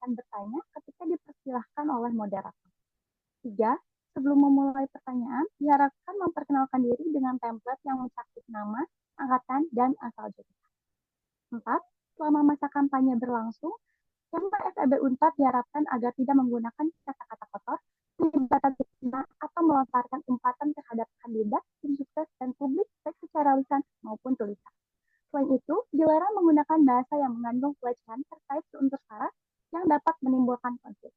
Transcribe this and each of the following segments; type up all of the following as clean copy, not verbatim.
silakan bertanya ketika dipersilahkan oleh moderator. 3. Sebelum memulai pertanyaan, diharapkan memperkenalkan diri dengan template yang mencakup nama, angkatan, dan asal jurusan. 4. Selama masa kampanye berlangsung, tema FEB Unpad diharapkan agar tidak menggunakan kata-kata kotor, menyebabkan fitnah atau melontarkan umpatan terhadap kandidat, tim sukses, dan publik baik secara lisan maupun tulisan. Selain itu, dilarang menggunakan bahasa yang mengandung pelecehan terkait unsur sara yang dapat menimbulkan konflik.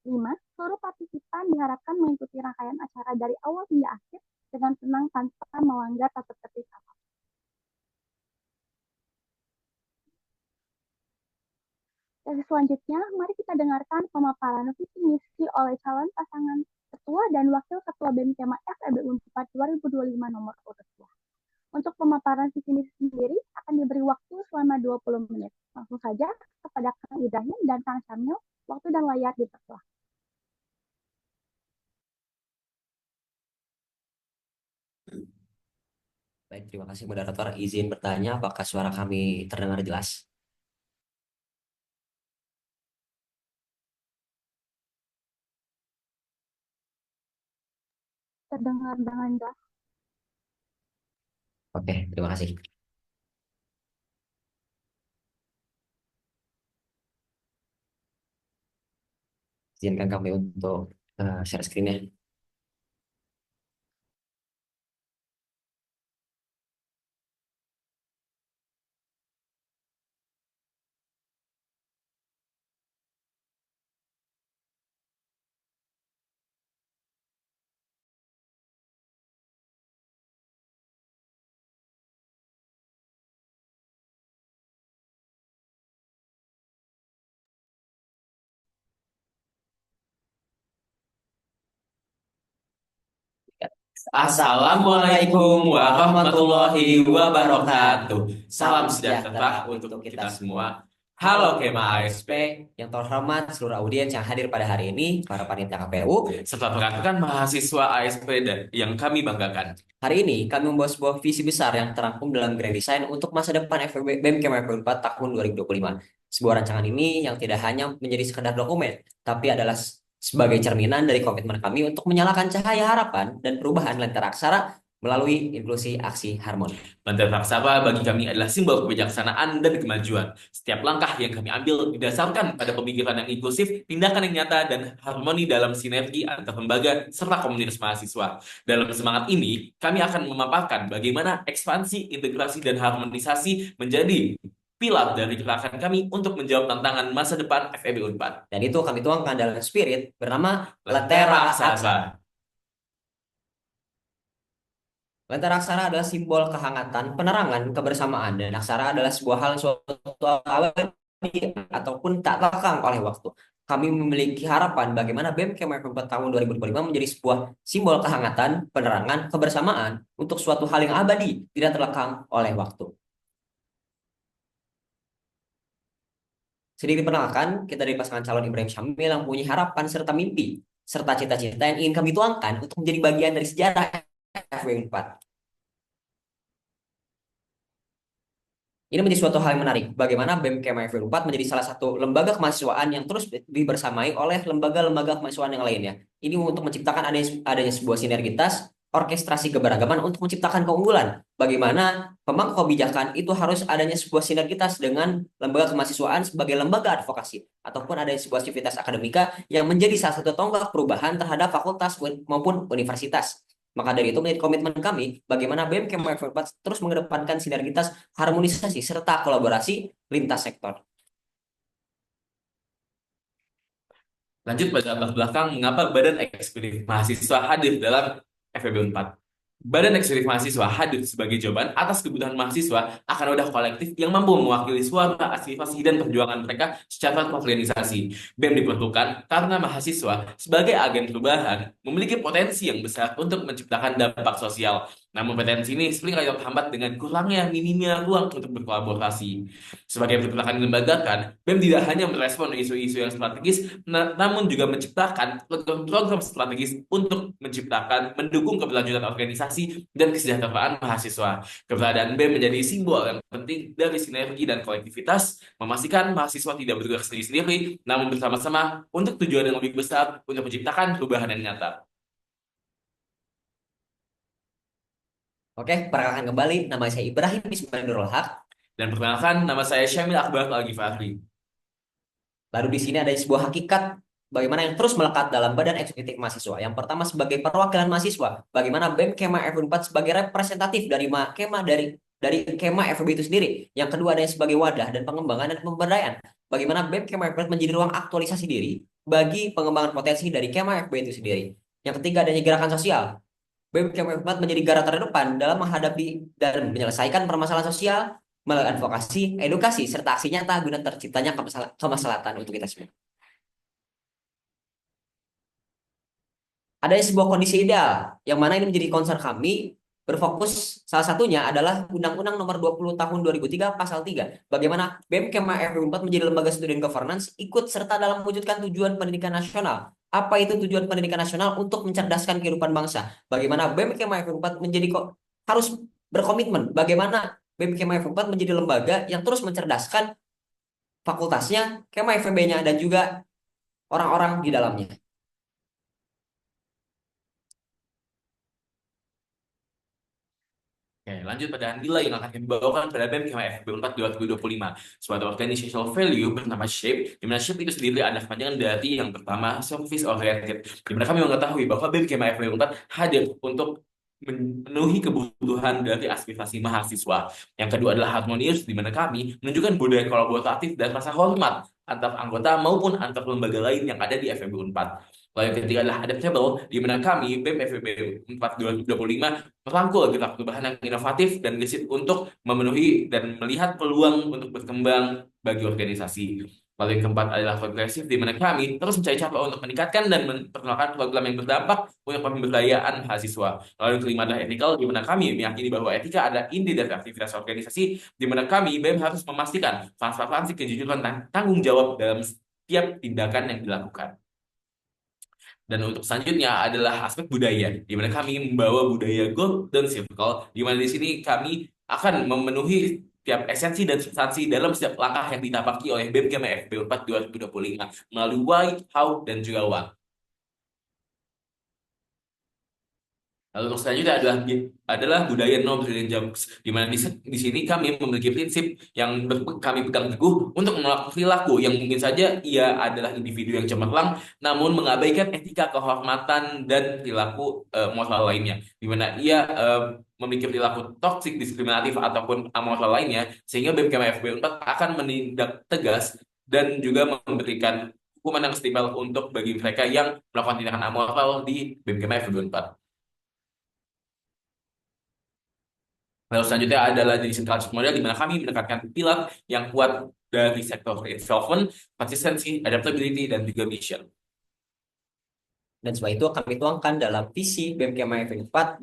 5. Seluruh partisipan diharapkan mengikuti rangkaian acara dari awal hingga akhir dengan tenang tanpa melanggar tata tertib apapun. Sesi selanjutnya, mari kita dengarkan pemaparan visi misi oleh calon pasangan ketua dan wakil ketua BEM Kema FEB Unpad 2025 nomor urut 2. Untuk pemaparan visi misi sendiri akan diberi waktu selama 20 menit. Langsung saja kepada Kang Ibrahim dan Kang Syamil, waktu dan layar dipersilakan. Baik, terima kasih moderator. Izin bertanya, apakah suara kami terdengar jelas? Terdengar dengan jelas. Oke, terima kasih. Izinkan kami untuk share screen-nya. Assalamualaikum warahmatullahi wabarakatuh. Salam sejahtera untuk kita semua. Halo Kema ASP, Yang terhormat seluruh audiens yang hadir pada hari ini, para panitia KPU, serta rekan-rekan mahasiswa ASP dan yang kami banggakan. hari ini kami membawa sebuah visi besar yang terangkum dalam Grand Design untuk masa depan FEB BEM Kema FEB 4 tahun 2025. Sebuah rancangan ini yang tidak hanya menjadi sekedar dokumen, tapi adalah sebagai cerminan dari komitmen kami untuk menyalakan cahaya harapan dan perubahan Lentera Aksara melalui inklusi aksi harmoni. Lentera Aksara bagi kami adalah simbol kebijaksanaan dan kemajuan. Setiap langkah yang kami ambil didasarkan pada pemikiran yang inklusif, tindakan yang nyata, dan harmoni dalam sinergi antar lembaga serta komunitas mahasiswa. Dalam semangat ini, kami akan memaparkan bagaimana ekspansi, integrasi, dan harmonisasi menjadi pilar dari gerakan kami untuk menjawab tantangan masa depan FEB Unpad. Dan itu kami tuangkan dalam spirit bernama Lentera Lentera Aksara. Aksara. Lentera Aksara adalah simbol kehangatan, penerangan, kebersamaan, dan aksara adalah sebuah hal yang suatu abadi ataupun tak lekang oleh waktu. Kami memiliki harapan bagaimana BEM Kema 4 tahun 2025 menjadi sebuah simbol kehangatan, penerangan, kebersamaan untuk suatu hal yang abadi, tidak terlekang oleh waktu. Sedikit perkenalkan, kita dari pasangan calon Ibrahim Syamil yang punya harapan serta mimpi, serta cita-cita yang ingin kami tuangkan untuk menjadi bagian dari sejarah FW 4. Ini menjadi suatu hal yang menarik, bagaimana BEM Kema FW 4 menjadi salah satu lembaga kemahasiswaan yang terus dibersamai oleh lembaga-lembaga kemahasiswaan yang lainnya. Ini untuk menciptakan adanya sebuah sinergitas, orkestrasi keberagaman untuk menciptakan keunggulan. Bagaimana pemangku kebijakan itu harus adanya sebuah sinergitas dengan lembaga kemahasiswaan sebagai lembaga advokasi, ataupun adanya sebuah aktivitas akademika yang menjadi salah satu tonggak perubahan terhadap fakultas maupun universitas. Maka dari itu menjadi komitmen kami bagaimana BEM Kema FW 4 terus mengedepankan sinergitas, harmonisasi, serta kolaborasi lintas sektor. Lanjut pada latar belakang mengapa Badan Eksekutif Mahasiswa hadir dalam FEB 4. Badan Eksekutif Mahasiswa hadir sebagai jawaban atas kebutuhan mahasiswa akan wadah kolektif yang mampu mewakili suara, aspirasi, dan perjuangan mereka secara terorganisasi. BEM diperlukan karena mahasiswa sebagai agen perubahan memiliki potensi yang besar untuk menciptakan dampak sosial. Namun potensi ini sering kali terhambat dengan minimnya ruang untuk berkolaborasi. Sebagai pergerakan dilembagaan, BEM tidak hanya merespon isu-isu yang strategis, namun juga menciptakan program strategis untuk mendukung keberlanjutan organisasi dan kesejahteraan mahasiswa. Keberadaan BEM menjadi simbol yang penting dari sinergi dan kolektivitas, memastikan mahasiswa tidak bergerak sendiri-sendiri, namun bersama-sama untuk tujuan yang lebih besar untuk menciptakan perubahan yang nyata. Oke, perkenalkan kembali. Nama saya Ibrahim Ismail Haq. Dan perkenalkan, nama saya Syamil Akbar Al-Ghifari. Lalu di sini ada sebuah hakikat bagaimana yang terus melekat dalam Badan Eksekutif Mahasiswa. Yang pertama sebagai perwakilan mahasiswa, bagaimana BEM Kema FEB4 sebagai representatif dari Kema dari Kema FEB itu sendiri. Yang kedua ada sebagai wadah dan pengembangan dan pemberdayaan. Bagaimana BEM Kema FEB menjadi ruang aktualisasi diri bagi pengembangan potensi dari Kema FEB itu sendiri. Yang ketiga adanya gerakan sosial. BEM Kema FEB4 menjadi garda terdepan dalam menghadapi dan menyelesaikan permasalahan sosial melalui advokasi, edukasi, serta aksi nyata guna terciptanya kemaslahatan untuk kita semua. Ada sebuah kondisi ideal, yang mana ini menjadi concern kami, berfokus salah satunya adalah Undang-Undang Nomor 20 Tahun 2003 Pasal 3. Bagaimana BEM Kema FEB4 menjadi lembaga student governance ikut serta dalam mewujudkan tujuan pendidikan nasional. Apa itu tujuan pendidikan nasional? Untuk mencerdaskan kehidupan bangsa. Bagaimana BEM Kema FEB4 harus berkomitmen. Bagaimana BEM Kema FEB4 menjadi lembaga yang terus mencerdaskan fakultasnya, Kema FEB-nya, dan juga orang-orang di dalamnya. Oke, lanjut pada nilai yang akan kami bawakan pada BEM Kema FEB4 2025. Suatu organizational value bernama SHAPE, di mana SHAPE itu sendiri adalah kepanjangan dari yang pertama, service oriented. Di mana kami mengetahui bahwa BEM Kema FEB4 hadir untuk memenuhi kebutuhan dari aspirasi mahasiswa. Yang kedua adalah harmonious, di mana kami menunjukkan budaya kolaboratif dan rasa hormat antar anggota maupun antar lembaga lain yang ada di FEB4. Lalu yang ketiga adalah adaptable, di mana kami BEM FEB 4 2025 merangkul gerak perubahan yang inovatif dan gesit untuk memenuhi dan melihat peluang untuk berkembang bagi organisasi. Lalu yang keempat adalah progresif, di mana kami terus mencari cara untuk meningkatkan dan memperkenalkan program yang berdampak untuk pemberdayaan mahasiswa. Lalu yang kelima adalah ethical, di mana kami meyakini bahwa etika adalah inti dari aktivitas organisasi, di mana kami BEM harus memastikan transparansi, kejujuran, dan tanggung jawab dalam setiap tindakan yang dilakukan. Dan untuk selanjutnya adalah aspek budaya, di mana kami membawa budaya Golden Circle, di mana di sini kami akan memenuhi tiap esensi dan substansi dalam setiap langkah yang ditapaki oleh BEM Kema FEB4 2025 melalui why, how, dan juga what. Lalu untuk selanjutnya adalah budaya no brilliant jokes, di mana di sini kami memiliki prinsip yang kami pegang teguh untuk menolak perilaku yang mungkin saja ia adalah individu yang cemerlang, namun mengabaikan etika, kehormatan, dan perilaku moral lainnya, di mana ia memiliki perilaku toksik, diskriminatif, ataupun amoral lainnya, sehingga BEM Kema FB4 akan menindak tegas dan juga memberikan hukuman yang setimpal untuk bagi mereka yang melakukan tindakan amoral di BEM Kema FB4. Lalu selanjutnya adalah decentralized model, di mana kami menekankan pilar yang kuat dari sektor involvement, consistency, adaptability, dan juga mission. Dan sebab itu kami tuangkan dalam visi BEM Kema FEB4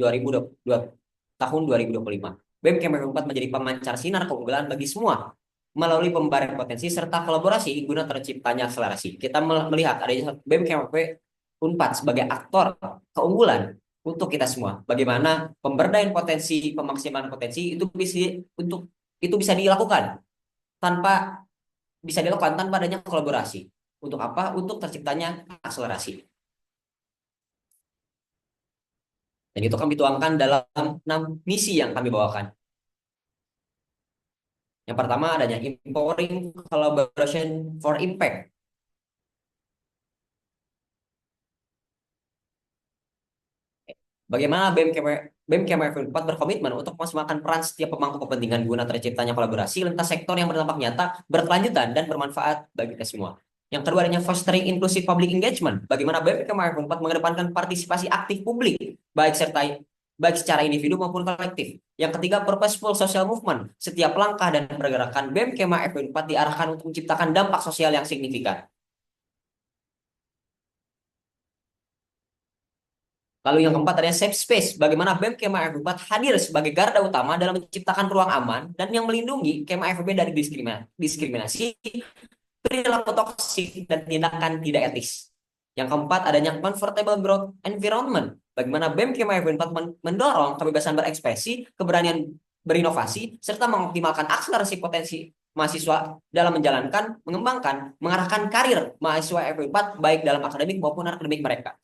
tahun 2025. BEM Kema FEB4 menjadi pemancar sinar keunggulan bagi semua melalui pembayaran potensi serta kolaborasi guna terciptanya akselerasi. Kita melihat adanya BEM Kema FEB4 sebagai aktor keunggulan untuk kita semua. Bagaimana pemberdayaan potensi, pemaksimalan potensi itu bisa dilakukan tanpa adanya kolaborasi. Untuk apa? Untuk terciptanya akselerasi. Dan itu kami tuangkan dalam 6 misi yang kami bawakan. Yang pertama adanya empowering collaboration for impact. Bagaimana BEM Kema FEB4 berkomitmen untuk memaksimalkan peran setiap pemangku kepentingan guna terciptanya kolaborasi lintas sektor yang berdampak nyata, berkelanjutan, dan bermanfaat bagi kita semua. Yang kedua adanya fostering inclusive public engagement. Bagaimana BEM Kema FEB4 mengedepankan partisipasi aktif publik, baik secara individu maupun kolektif. Yang ketiga, purposeful social movement. Setiap langkah dan pergerakan BEM Kema FEB4 diarahkan untuk menciptakan dampak sosial yang signifikan. Lalu yang keempat adalah safe space. Bagaimana BEM Kema FEB 4 hadir sebagai garda utama dalam menciptakan ruang aman dan yang melindungi Kema FEB dari diskriminasi, perilaku toksik, dan tindakan tidak etis. Yang keempat adanya comfortable growth environment. Bagaimana BEM Kema FEB 4 mendorong kebebasan berekspresi, keberanian berinovasi, serta mengoptimalkan akselerasi potensi mahasiswa dalam menjalankan, mengembangkan, mengarahkan karir mahasiswa FEB 4 baik dalam akademik maupun akademik mereka.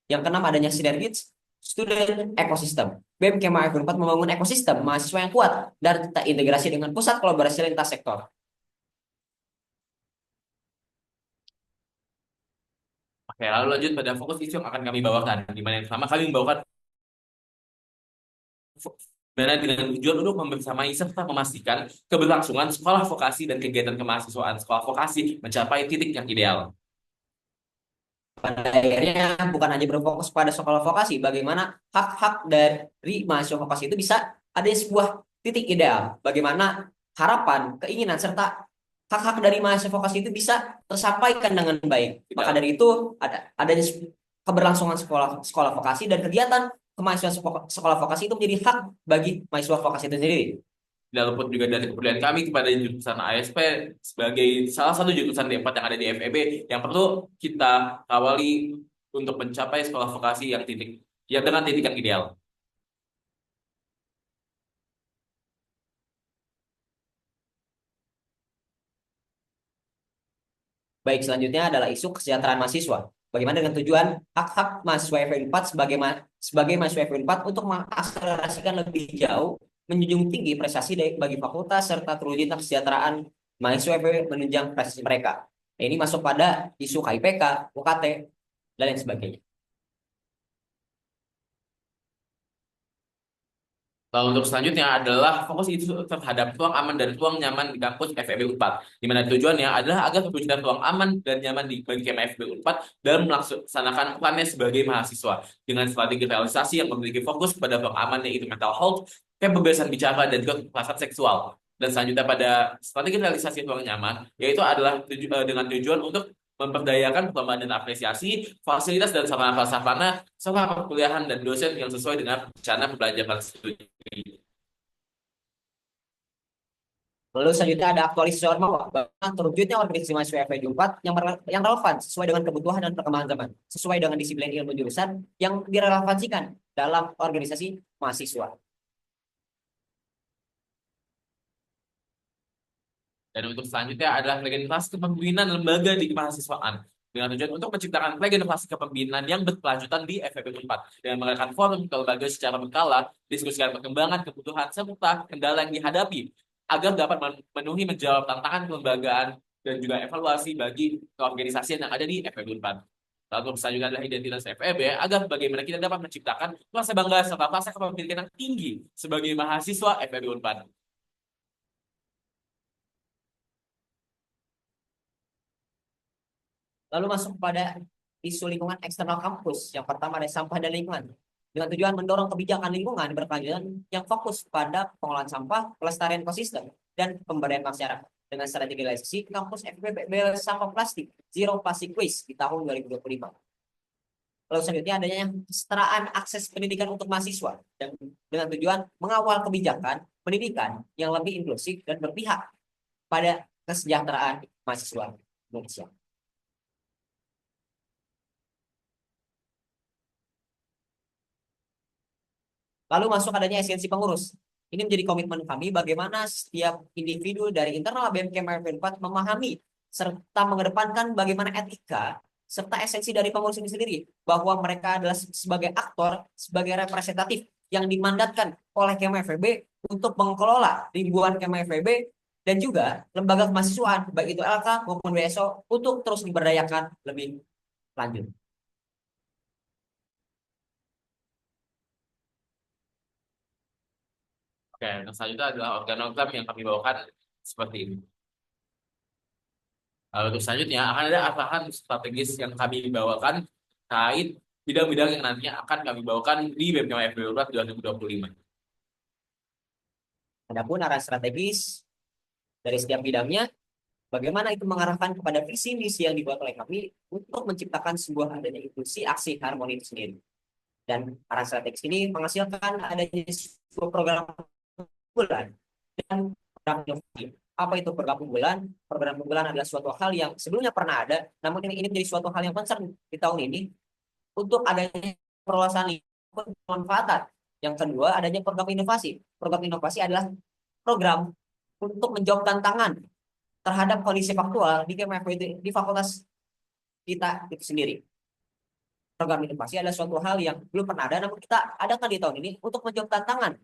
Yang keenam adanya sinergis student ecosystem. BEM Kema FEB 4 membangun ekosistem mahasiswa yang kuat dan terintegrasi dengan pusat kolaborasi lintas sektor. Oke, lalu lanjut pada fokus isu yang akan kami bawakan, di mana yang pertama kami membawakan dengan tujuan untuk membersamai serta memastikan keberlangsungan sekolah vokasi dan kegiatan kemahasiswaan sekolah vokasi mencapai titik yang ideal. Pada akhirnya bukan hanya berfokus pada sekolah vokasi, bagaimana hak-hak dari mahasiswa vokasi itu bisa ada sebuah titik ideal. Bagaimana harapan, keinginan, serta hak-hak dari mahasiswa vokasi itu bisa tersampaikan dengan baik. Maka dari itu adanya keberlangsungan sekolah vokasi dan kegiatan kemahasiswaan sekolah vokasi itu menjadi hak bagi mahasiswa vokasi itu sendiri. Dan luput juga dari kepedulian kami kepada jurusan ASP sebagai salah satu jurusan D4 yang ada di FEB yang perlu kita kawali untuk mencapai sekolah vokasi yang dengan titik yang ideal. Baik, selanjutnya adalah isu kesejahteraan mahasiswa. Bagaimana dengan tujuan hak-hak mahasiswa FEB 4 sebagai mahasiswa FEB 4 untuk mengakselerasikan lebih jauh, menjunjung tinggi prestasi bagi fakultas serta terwujudnya kesejahteraan mahasiswa FEB menunjang prestasi mereka. Nah, ini masuk pada isu KIPK, UKT, dan lain sebagainya. Lalu untuk selanjutnya adalah fokus itu terhadap ruang aman dan ruang nyaman di kampus FEB 4, di mana tujuannya adalah agar terwujudnya ruang aman dan nyaman bagi Kema FEB 4 dalam melaksanakan perannya sebagai mahasiswa dengan strategi realisasi yang memiliki fokus pada ruang aman yaitu mental health, kebebasan bicara, dan juga kekerasan seksual. Dan selanjutnya pada strategi realisasi ruang nyaman yaitu adalah dengan tujuan untuk memperdayakan perkembangan dan apresiasi fasilitas dan sarana prasarana serta perkuliahan dan dosen yang sesuai dengan rencana pembelajaran studi. Lalu selanjutnya ada aktualisasi ormawa, terwujudnya organisasi mahasiswa FEB 4 yang relevan sesuai dengan kebutuhan dan perkembangan zaman, sesuai dengan disiplin ilmu jurusan yang direlevansikan dalam organisasi mahasiswa. Dan untuk selanjutnya adalah regenerasi kepemimpinan lembaga di kemahasiswaan dengan tujuan untuk menciptakan regenerasi kepemimpinan yang berkelanjutan di FEB 4 dengan mengadakan forum ke lembaga secara berkala, diskusikan perkembangan, kebutuhan, serta kendala yang dihadapi agar dapat memenuhi menjawab tantangan kelembagaan dan juga evaluasi bagi keorganisasian yang ada di FEB 4. Lalu selanjutnya adalah identitas FEB agar bagaimana kita dapat menciptakan rasa bangga serta rasa kepemilikan yang tinggi sebagai mahasiswa FEB 4. Lalu masuk pada isu lingkungan eksternal kampus. Yang pertama ada sampah dan lingkungan. Dengan tujuan mendorong kebijakan lingkungan berkelanjutan yang fokus pada pengolahan sampah, pelestarian ekosistem, dan pemberdayaan masyarakat. Dengan strategi realisasi kampus FEB bebas sampah plastik, zero plastic waste di tahun 2025. Lalu selanjutnya adanya kesetaraan akses pendidikan untuk mahasiswa dan dengan tujuan mengawal kebijakan pendidikan yang lebih inklusif dan berpihak pada kesejahteraan mahasiswa Indonesia. Lalu masuk adanya esensi pengurus. Ini menjadi komitmen kami bagaimana setiap individu dari internal BEM Kema FEB 4 memahami serta mengedepankan bagaimana etika serta esensi dari pengurus ini sendiri, bahwa mereka adalah sebagai aktor, sebagai representatif yang dimandatkan oleh Kema FEB untuk mengelola ribuan Kema FEB dan juga lembaga kemahasiswaan baik itu LK maupun WSO untuk terus diberdayakan lebih lanjut. Oke, yang selanjutnya adalah organogram yang kami bawakan seperti ini. Lalu untuk selanjutnya akan ada arahan strategis yang kami bawakan terkait bidang-bidang yang nantinya akan kami bawakan di BMKM FB 2025. Adapun arah strategis dari setiap bidangnya, bagaimana itu mengarahkan kepada visi misi yang dibuat oleh kami untuk menciptakan sebuah adanya inklusi aksi harmoni itu sendiri. Dan arah strategis ini menghasilkan adanya sebuah program unggulan dan program inovasi. Apa itu program unggulan? Program unggulan adalah suatu hal yang sebelumnya pernah ada, namun ini menjadi suatu hal yang concern di tahun ini untuk adanya perluasan lingkup pemanfaatan. Yang kedua, adanya program inovasi. Program inovasi adalah program untuk menjawab tantangan terhadap kondisi faktual di KMFW di fakultas kita itu sendiri. Program inovasi adalah suatu hal yang belum pernah ada, namun kita adakan di tahun ini untuk menjawab tantangan.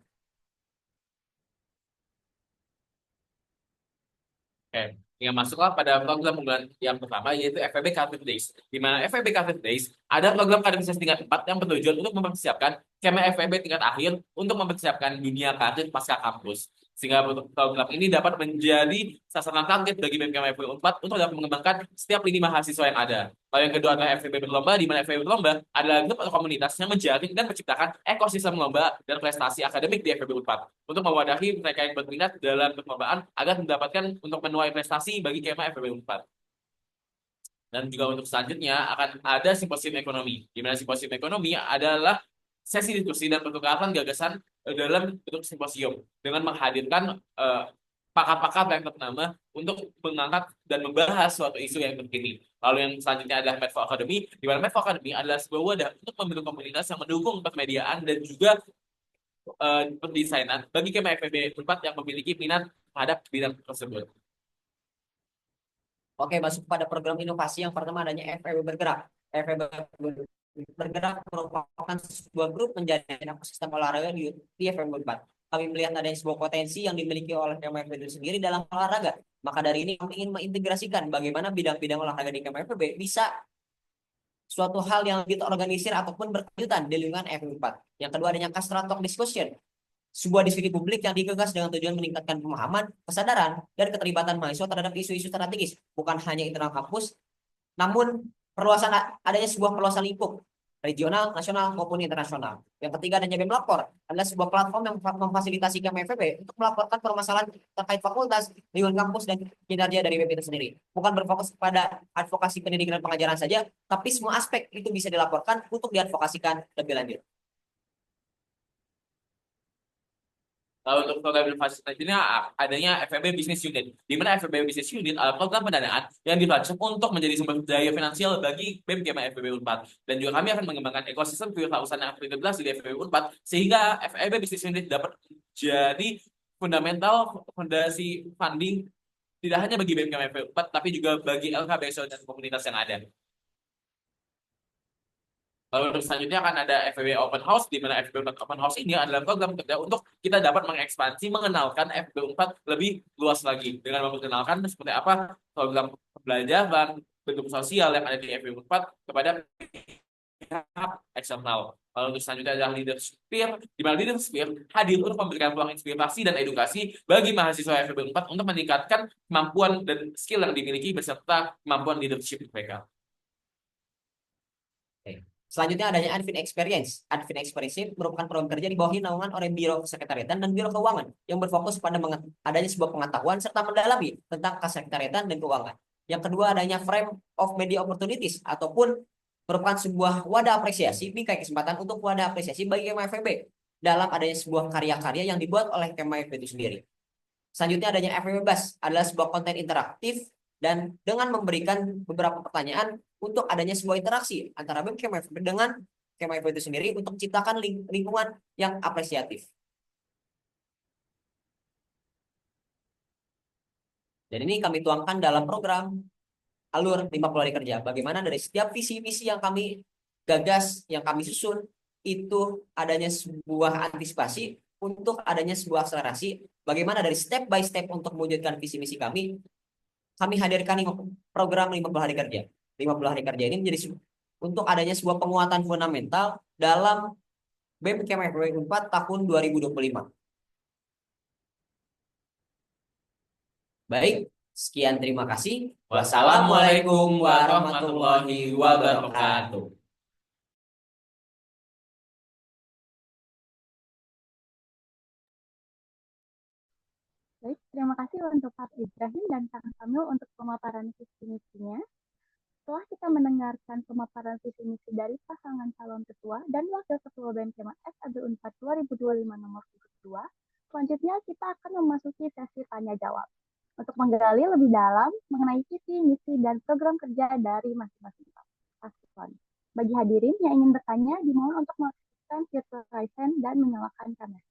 Oke, yang masuklah pada program unggulan yang pertama yaitu FEB Career Days. Di mana FEB Career Days ada program kaderisasi tingkat 4 yang bertujuan untuk mempersiapkan Kema FEB tingkat akhir untuk mempersiapkan dunia karir pasca kampus. Sehingga program ini dapat menjadi sasaran target bagi BMKM FEB 4 untuk dapat mengembangkan setiap lini mahasiswa yang ada. Lalu yang kedua adalah FEB berlomba, di mana FEB berlomba adalah grup atau komunitas yang menjaring dan menciptakan ekosistem lomba dan prestasi akademik di FEB 4 untuk mewadahi mereka yang berminat dalam perlombaan agar mendapatkan untuk menuai prestasi bagi KMA FEB 4. Dan juga untuk selanjutnya akan ada simposium ekonomi, di mana simposium ekonomi adalah sesi diskusi dan pertukaran gagasan dalam bentuk simposium dengan menghadirkan pakar-pakar yang ternama untuk mengangkat dan membahas suatu isu yang terkini. Lalu yang selanjutnya adalah Medfo Academy, di mana Medfo Academy adalah sebuah wadah untuk membentuk komunitas yang mendukung permediaan dan juga pendesainan bagi KMA FEB 4 yang memiliki minat terhadap bidang tersebut. Oke, masuk pada program inovasi yang pertama adanya FEB Bergerak. FEB Bergerak merupakan sebuah grup menjadi ekosistem olahraga di FEB 4. Kami melihat adanya sebuah potensi yang dimiliki oleh KMFB itu sendiri dalam olahraga. Maka dari ini kami ingin mengintegrasikan bagaimana bidang-bidang olahraga di KMFB bisa suatu hal yang kita organisir ataupun berkelanjutan di lingkungan FEB 4. Yang kedua adanya Kastra Talk Discussion, sebuah diskusi publik yang digagas dengan tujuan meningkatkan pemahaman, kesadaran, dan keterlibatan mahasiswa terhadap isu-isu strategis, bukan hanya internal kampus, namun adanya sebuah perluasan lingkup regional, nasional, maupun internasional. Yang ketiga adanya BEM Lapor, adalah sebuah platform yang memfasilitasi KMFB untuk melaporkan permasalahan terkait fakultas, lingkungan kampus, dan kinerja dari BEM itu sendiri. Bukan berfokus pada advokasi pendidikan dan pengajaran saja, tapi semua aspek itu bisa dilaporkan untuk diadvokasikan lebih lanjut. Lalu untuk program inovasi selanjutnya adanya FEB Business Unit, di mana FEB Business Unit adalah program pendanaan yang dirancang untuk menjadi sumber daya finansial bagi BEM KMA FEB 4. Dan juga kami akan mengembangkan ekosistem kewirausahaan yang terintegrasi di FEB 4 sehingga FEB Business Unit dapat jadi fundamental fondasi funding tidak hanya bagi BEM KMA FEB 4 tapi juga bagi LKBSO dan komunitas yang ada. Lalu untuk selanjutnya akan ada FEB Open House, di mana FEB Open House ini adalah program kerja untuk kita dapat mengekspansi, mengenalkan FEB 4 lebih luas lagi, dengan memperkenalkan seperti apa program pembelajaran, bentuk sosial yang ada di FEB 4 kepada pihak eksternal. Lalu untuk selanjutnya adalah Leadersphere, di mana Leadersphere hadir untuk memberikan peluang inspirasi dan edukasi bagi mahasiswa FEB 4 untuk meningkatkan kemampuan dan skill yang dimiliki beserta kemampuan leadership mereka. Selanjutnya adanya Advin Experience. Advin Experience merupakan program kerja di bawah naungan oleh Biro Kesekretariatan dan Biro Keuangan yang berfokus pada adanya sebuah pengetahuan serta mendalami tentang kesekretariatan dan keuangan. Yang kedua adanya Frame of Media Opportunities ataupun merupakan sebuah wadah apresiasi, bingkai kesempatan untuk wadah apresiasi bagi KMFB dalam adanya sebuah karya-karya yang dibuat oleh KMFB itu sendiri. Selanjutnya adanya FEB Bus adalah sebuah konten interaktif dan dengan memberikan beberapa pertanyaan untuk adanya sebuah interaksi antara BEM KMFB dengan KMFB itu sendiri untuk menciptakan lingkungan yang apresiatif. Dan ini kami tuangkan dalam program alur 50 hari kerja. Bagaimana dari setiap visi-visi yang kami gagas, yang kami susun, itu adanya sebuah antisipasi untuk adanya sebuah akselerasi. Bagaimana dari step by step untuk mewujudkan visi-misi kami hadirkan program 50 hari kerja. 50 hari kerja ini menjadi untuk adanya sebuah penguatan fundamental dalam BEM KMFB 4 tahun 2025. Baik, sekian terima kasih. Wassalamualaikum warahmatullahi wabarakatuh. Baik, terima kasih untuk Pak Ibrahim dan Kang Kamil untuk pemaparan visi misinya. Setelah kita mendengarkan pemaparan visi misi dari pasangan calon ketua dan wakil ketua BMKM FEB Unpad 2025 nomor 2, selanjutnya kita akan memasuki sesi tanya jawab untuk menggali lebih dalam mengenai visi, misi, dan program kerja dari masing-masing paslon. Bagi hadirin yang ingin bertanya, dimohon untuk mengaktifkan virtual present dan menyalakan kamera.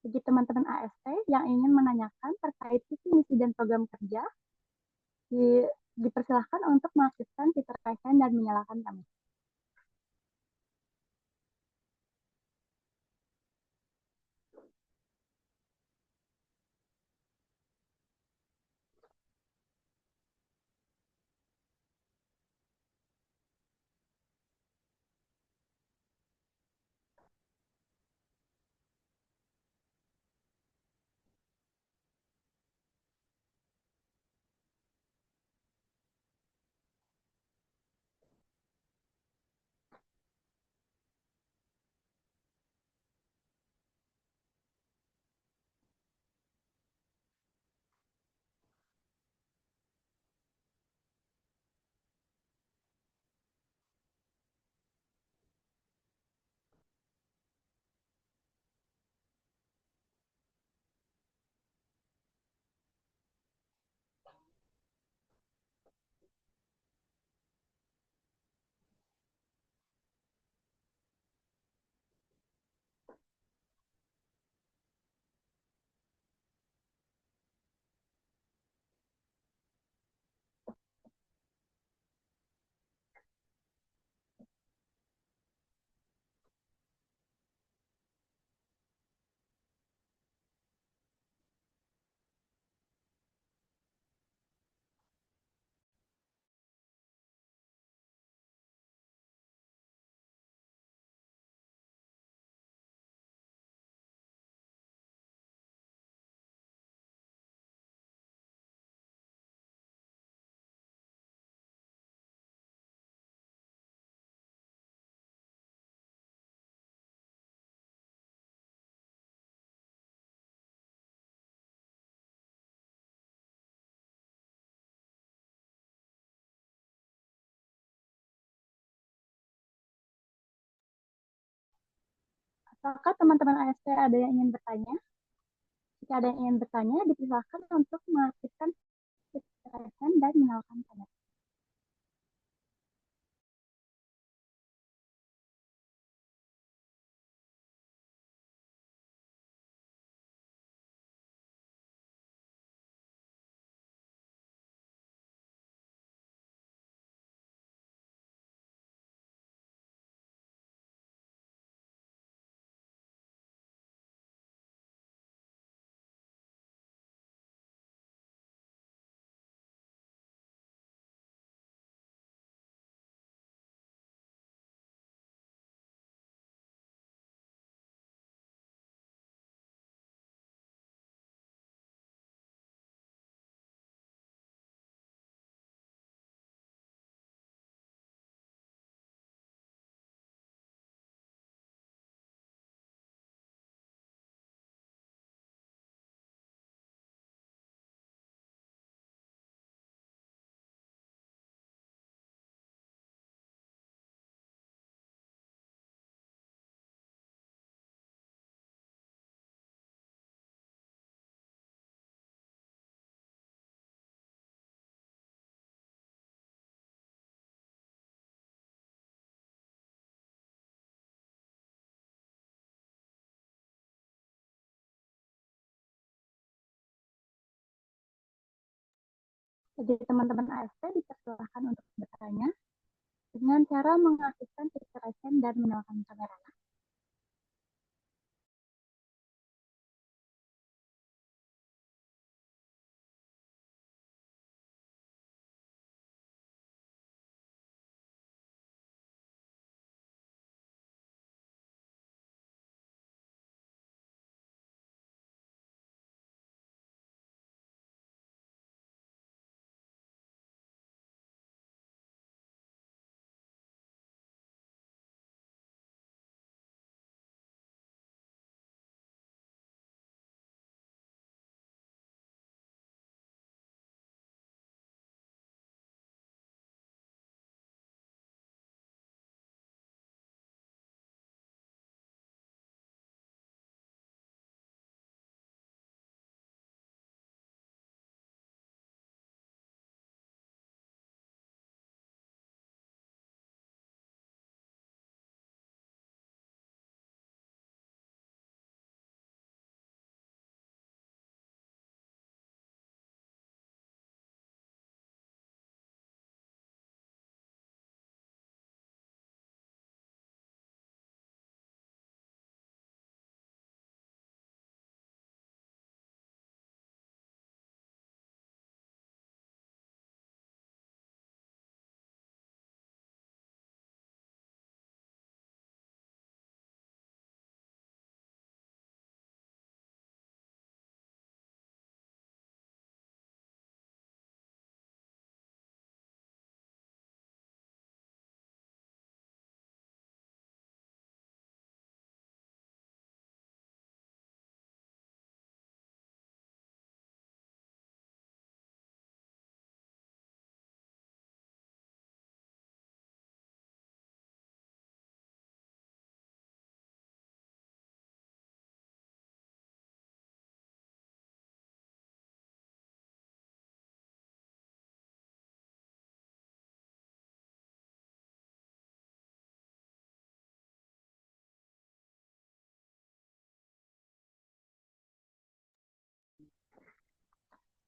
Bagi teman-teman AST yang ingin menanyakan terkait visi misi dan program kerja, dipersilahkan untuk mengaktifkan fitur present dan menyalakan kamera. Apakah teman-teman AST ada yang ingin bertanya? Jika ada yang ingin bertanya, dipersilakan untuk mengaktifkan fitur present dan menyalakan kamera. Bagi teman-teman AST, dipersilakan untuk bertanya dengan cara mengaktifkan fitur present dan menyalakan kamera.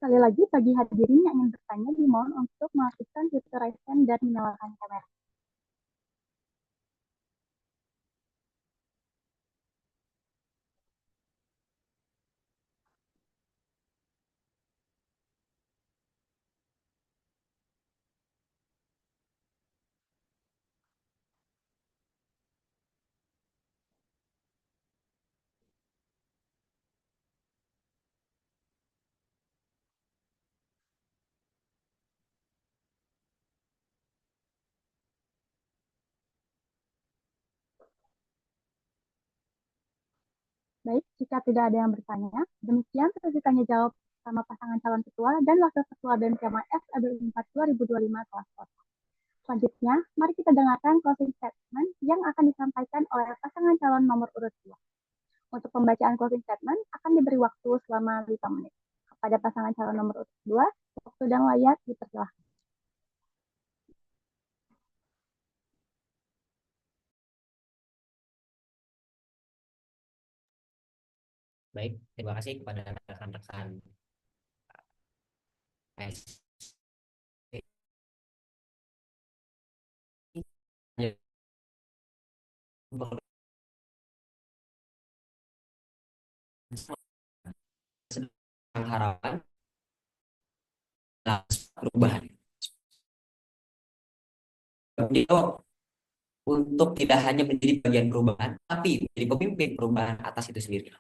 Sekali lagi, bagi hadirin yang ingin bertanya, dimohon untuk melakukan fitur raise hand dan menyalakan kamera. Baik, jika tidak ada yang bertanya, demikian sesi tanya jawab sama pasangan calon ketua dan wakil ketua BEM KMAS ABU 4 2025 kelas kota. Selanjutnya, mari kita dengarkan closing statement yang akan disampaikan oleh pasangan calon nomor urut 2. Untuk pembacaan closing statement akan diberi waktu selama 5 menit. Kepada pasangan calon nomor urut 2, waktu dan layak dipersilahkan. Baik, terima kasih kepada rekan-rekan ASP. Harapan perubahan. Beliau untuk tidak hanya menjadi bagian perubahan, tapi menjadi pemimpin perubahan atas itu sendiri.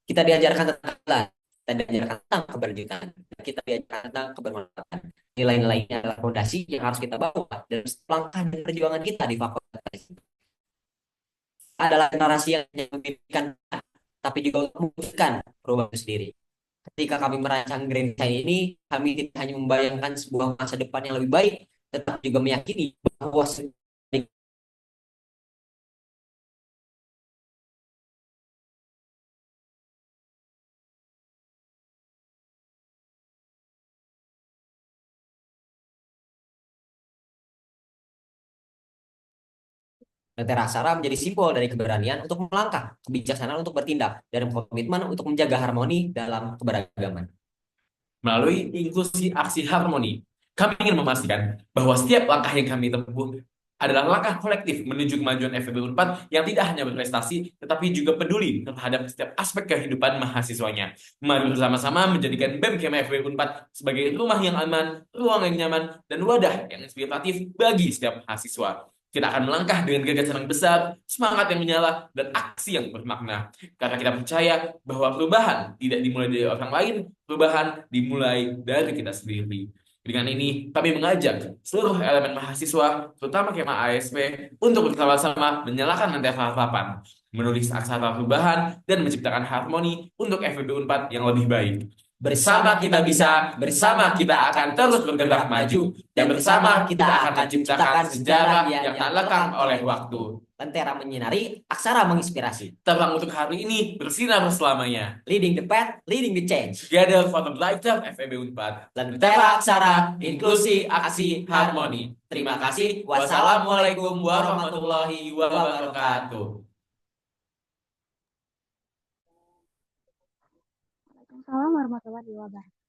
Kita diajarkan tentang keadilan, kita diajarkan tentang keberlanjutan, kita diajarkan tentang kebermanfaatan. Nilai-nilainya adalah fondasi yang harus kita bawa dan langkah dan perjuangan kita di fakultas adalah generasi yang memimpikan, tapi juga untuk mewujudkan perubahan itu sendiri. Ketika kami merancang Grand Design ini, kami tidak hanya membayangkan sebuah masa depan yang lebih baik, tetapi juga meyakini bahwa Lentera Aksara menjadi simbol dari keberanian untuk melangkah, kebijaksanaan untuk bertindak, dan komitmen untuk menjaga harmoni dalam keberagaman. Melalui inklusi aksi harmoni, kami ingin memastikan bahwa setiap langkah yang kami tempuh adalah langkah kolektif menuju kemajuan FEB Unpad yang tidak hanya berprestasi, tetapi juga peduli terhadap setiap aspek kehidupan mahasiswanya. Mari bersama-sama menjadikan BEM Kema FEB Unpad sebagai rumah yang aman, ruang yang nyaman, dan wadah yang inspiratif bagi setiap mahasiswa. Kita akan melangkah dengan gagasan yang besar, semangat yang menyala, dan aksi yang bermakna. Karena kita percaya bahwa perubahan tidak dimulai dari orang lain, perubahan dimulai dari kita sendiri. Dengan ini, kami mengajak seluruh elemen mahasiswa, terutama Kema ASP, untuk bersama-sama menyalakan lentera harapan, menulis aksara perubahan, dan menciptakan harmoni untuk FEB Unpad yang lebih baik. Bersama kita bisa, bersama kita akan terus bergerak maju, dan bersama kita akan menciptakan sejarah yang tak lekang oleh waktu. Lentera menyinari, aksara menginspirasi. Terang untuk hari ini bersinar selamanya. Leading the path, leading the change. Together for the brighter FEB Unpad. Lentera Aksara, inklusi, aksi, harmoni. Terima kasih. Wassalamualaikum warahmatullahi wabarakatuh. Waalaikumsalam warahmatullahi wabarakatuh.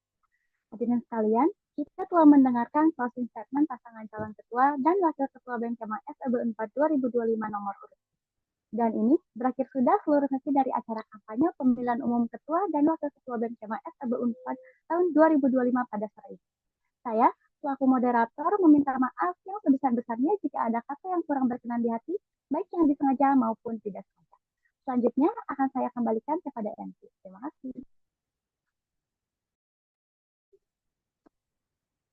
Hadirin sekalian, kita telah mendengarkan closing statement pasangan calon ketua dan wakil ketua BEM KMAS ABU 4 2025 nomor urut. Dan ini berakhir sudah seluruh sesi dari acara kampanye pemilihan umum ketua dan wakil ketua BEM KMAS ABU 4 tahun 2025 pada sore ini. Saya, selaku moderator, meminta maaf yang sebesar-besarnya jika ada kata yang kurang berkenan di hati, baik yang disengaja maupun tidak sengaja. Selanjutnya akan saya kembalikan kepada MC. Terima kasih.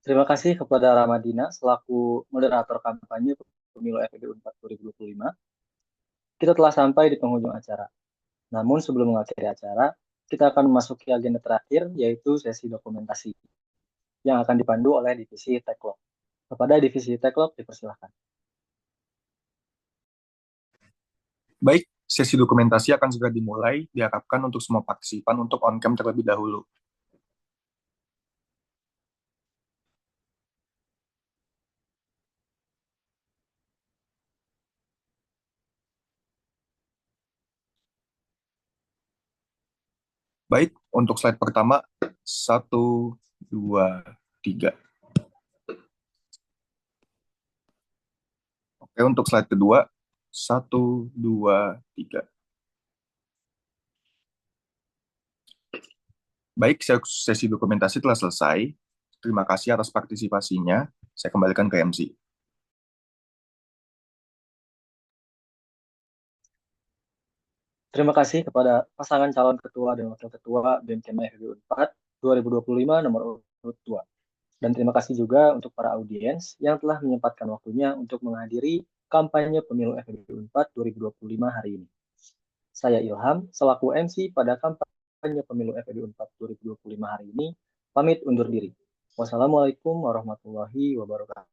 Terima kasih kepada Ramadina selaku moderator kampanye pemilu FEB Unpad 2025. Kita telah sampai di penghujung acara. Namun sebelum mengakhiri acara, kita akan memasuki agenda terakhir, yaitu sesi dokumentasi yang akan dipandu oleh divisi Teklok. Kepada divisi Teklok dipersilahkan. Baik, sesi dokumentasi akan segera dimulai, diharapkan untuk semua partisipan untuk on-cam terlebih dahulu. Baik, untuk slide pertama, 1, 2, 3. Oke, untuk slide kedua, 1, 2, 3. Baik, sesi dokumentasi telah selesai. Terima kasih atas partisipasinya. Saya kembalikan ke MC. Terima kasih kepada pasangan calon ketua dan wakil ketua BEM Kema FEB Unpad 2025 nomor urut 2. Dan terima kasih juga untuk para audiens yang telah menyempatkan waktunya untuk menghadiri kampanye pemilu FEB Unpad 2025 hari ini. Saya Ilham, selaku MC pada kampanye pemilu FEB Unpad 2025 hari ini, pamit undur diri. Wassalamualaikum warahmatullahi wabarakatuh.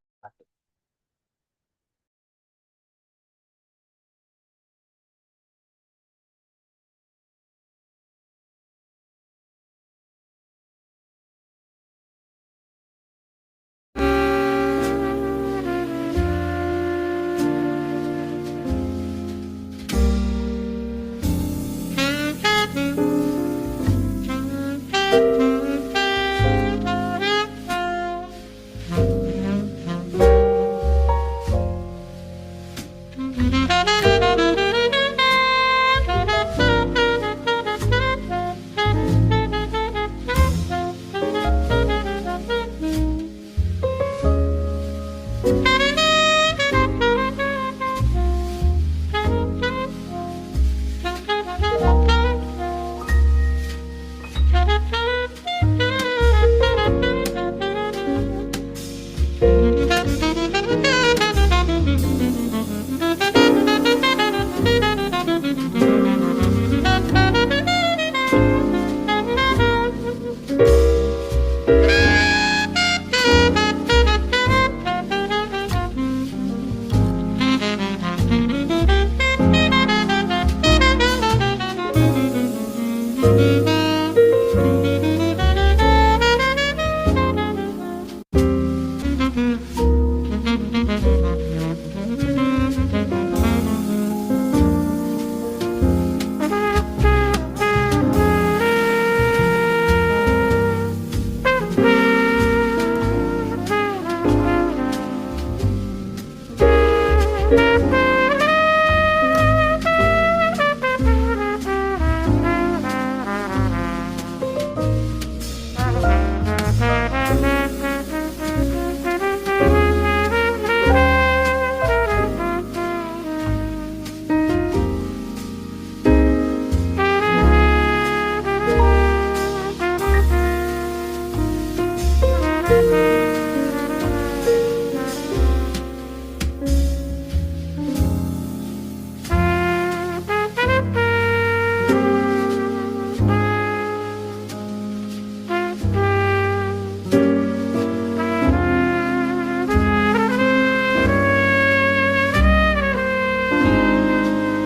Thank you.